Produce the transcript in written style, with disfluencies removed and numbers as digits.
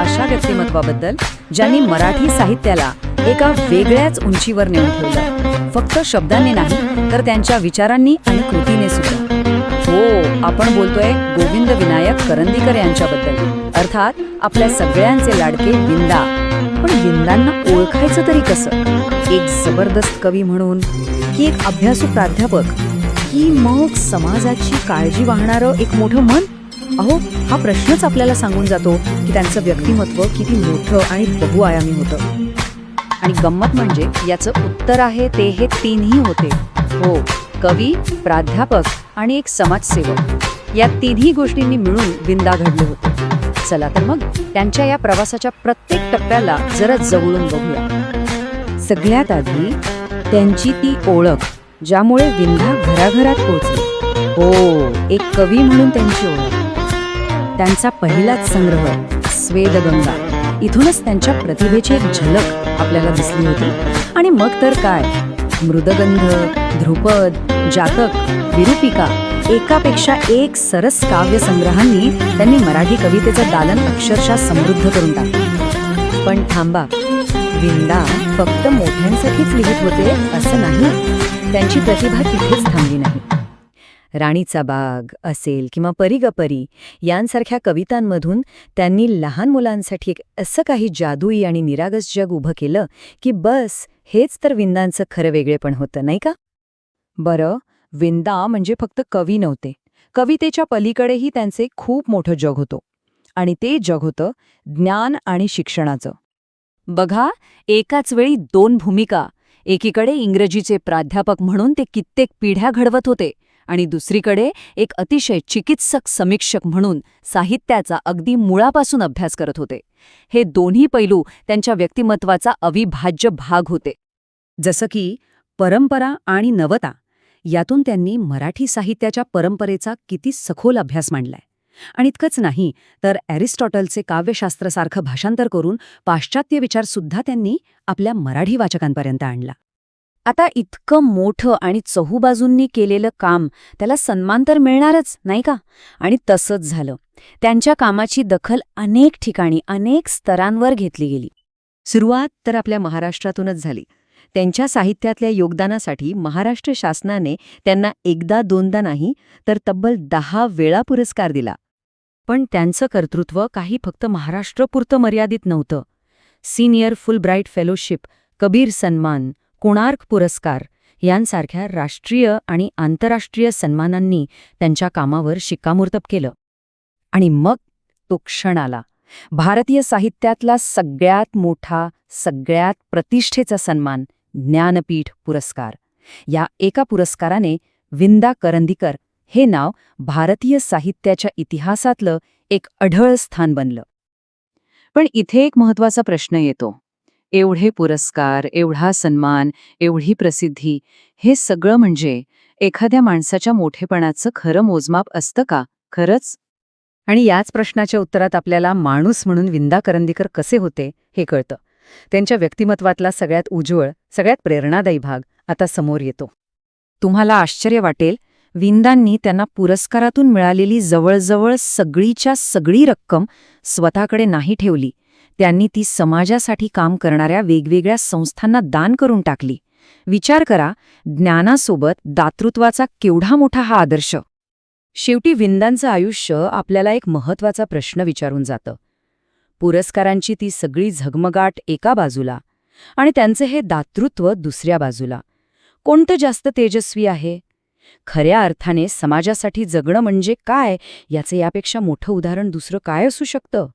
अशा व्यक्तिमत्वाबद्दल ज्यांनी मराठी साहित्याला एका वेगळ्याच उंचीवर नेऊन ठेवलं, फक्त शब्दांनी नाही तर त्यांच्या विचारांनी आणि कृतीने सुद्धा. हो, आपण बोलतोय गोविंद विनायक करंदीकर यांच्याबद्दल, अर्थात आपल्या सगळ्यांचे लाडके विंदा. पण विंदांना ओळखायचं तरी कसं? एक जबरदस्त कवी म्हणून, की एक अभ्यासू प्राध्यापक, की मग समाजाची काळजी वाहणारं एक मोठं मन? अहो, हा प्रश्नच आपल्याला सांगून जातो की त्यांचं व्यक्तिमत्व किती मोठं आणि बहुआयामी होतं. आणि गंमत म्हणजे याचं उत्तर आहे ते हे तीनही होते. हो, कवी, प्राध्यापक आणि एक समाजसेवक, या तिन्ही गोष्टींनी मिळून विंदा घडले होते. चला तर मग त्यांच्या या प्रवासाच्या प्रत्येक टप्प्याला जरा जवळून बघूया. सगळ्यात आधी त्यांची ती ओळख ज्यामुळे विंदा घराघरात पोहोचली. हो, एक कवी म्हणून त्यांची ओळख. त्यांचा पहिलाच संग्रह स्वेदगंगा, इथूनच त्यांच्या प्रतिभेची एक झलक आपल्याला दिसली होती. आणि मग तर काय, मृदगंध, ध्रुपद, जातक, विरूपिका, एकापेक्षा एक सरस काव्य संग्रहांनी त्यांनी मराठी कवितेचं दालन अक्षरशः समृद्ध करून टाकलं. पण थांबा, विंदा फक्त मोठ्यांसाठीच लिहित होते असं नाही. त्यांची प्रतिभा तिथेच थांबली नाही. राणीचा बाग असेल किंवा परी ग परी यांसारख्या कवितांमधून त्यांनी लहान मुलांसाठी एक असं काही जादुई आणि निरागस जग उभं केलं की बस, हेच तर विंदांचं खरं वेगळेपण होतं, नाही का? बरं, विंदा म्हणजे फक्त कवी नव्हते. कवितेच्या पलीकडेही त्यांचे खूप मोठं जग होतं. आणि ते जग होतं ज्ञान आणि शिक्षणाचं. बघा, एकाच वेळी दोन भूमिका. एकीकडे इंग्रजीचे प्राध्यापक म्हणून ते कित्येक पिढ्या घडवत होते, आणि दुसरीकडे एक अतिशय चिकित्सक समीक्षक म्हणून साहित्याचा अगदी मुळापासून अभ्यास करत होते. हे दोन्ही पैलू त्यांच्या व्यक्तिमत्वाचा अविभाज्य भाग होते. जसं की परंपरा आणि नवता, यातून त्यांनी मराठी साहित्याच्या परंपरेचा किती सखोल अभ्यास मांडलाय. आणि इतकंच नाही तर ॲरिस्टॉटलचे काव्यशास्त्रासारखं भाषांतर करून पाश्चात्य विचारसुद्धा त्यांनी आपल्या मराठी वाचकांपर्यंत आणला. आता इतकं मोठं आणि चहूबाजूंनी केलेलं काम, त्याला सन्मान तर मिळणारच, नाही का? आणि तसंच झालं. त्यांच्या कामाची दखल अनेक ठिकाणी, अनेक स्तरांवर घेतली गेली. सुरुवात तर आपल्या महाराष्ट्रातूनच झाली. त्यांच्या साहित्यातल्या योगदानासाठी महाराष्ट्र शासनाने त्यांना एकदा दोनदा नाही तर तब्बल 10 वेळा पुरस्कार दिला. पण त्यांचं कर्तृत्व काही फक्त महाराष्ट्रपुरतं मर्यादित नव्हतं. सिनियर फुलब्राईट फेलोशिप, कबीर सन्मान, कोणार्क पुरस्कार यांसारख्या राष्ट्रीय आणि आंतरराष्ट्रीय सन्मानांनी त्यांच्या कामावर शिक्कामोर्तब केलं. आणि मग तो क्षण आला, भारतीय साहित्यातला सगळ्यात मोठा, सगळ्यात प्रतिष्ठेचा सन्मान, ज्ञानपीठ पुरस्कार. या एका पुरस्काराने विंदा करंदीकर हे नाव भारतीय साहित्याच्या इतिहासातलं एक अढळ स्थान बनलं. पण इथे एक महत्त्वाचा प्रश्न येतो. एवढे पुरस्कार, एवढा सन्मान, एवढी प्रसिद्धी, हे सगळं म्हणजे एखाद्या माणसाच्या मोठेपणाचं खरं मोजमाप असतं का खरंच? आणि याच प्रश्नाच्या उत्तरात आपल्याला माणूस म्हणून विंदा करंदीकर कसे होते हे कळतं. त्यांच्या व्यक्तिमत्वातला सगळ्यात उज्ज्वळ, सगळ्यात प्रेरणादायी भाग आता समोर येतो. तुम्हाला आश्चर्य वाटेल, विंदांनी त्यांना पुरस्कारातून मिळालेली जवळजवळ सगळीच्या सगळी रक्कम स्वतःकडे नाही ठेवली. त्यांनी ती समाजासाठी काम करणाऱ्या वेगवेगळ्या संस्थांना दान करून टाकली. विचार करा, ज्ञानासोबत दातृत्वाचा केवढा मोठा हा आदर्श. शेवटी विंदांचं आयुष्य आपल्याला एक महत्त्वाचा प्रश्न विचारून जातं. पुरस्कारांची ती सगळी झगमगाट एका बाजूला आणि त्यांचे हे दातृत्व दुसऱ्या बाजूला. कोणतं जास्त तेजस्वी आहे? खऱ्या अर्थाने समाजासाठी जगणं म्हणजे काय, याचे यापेक्षा मोठं उदाहरण दुसरं काय असू शकतं?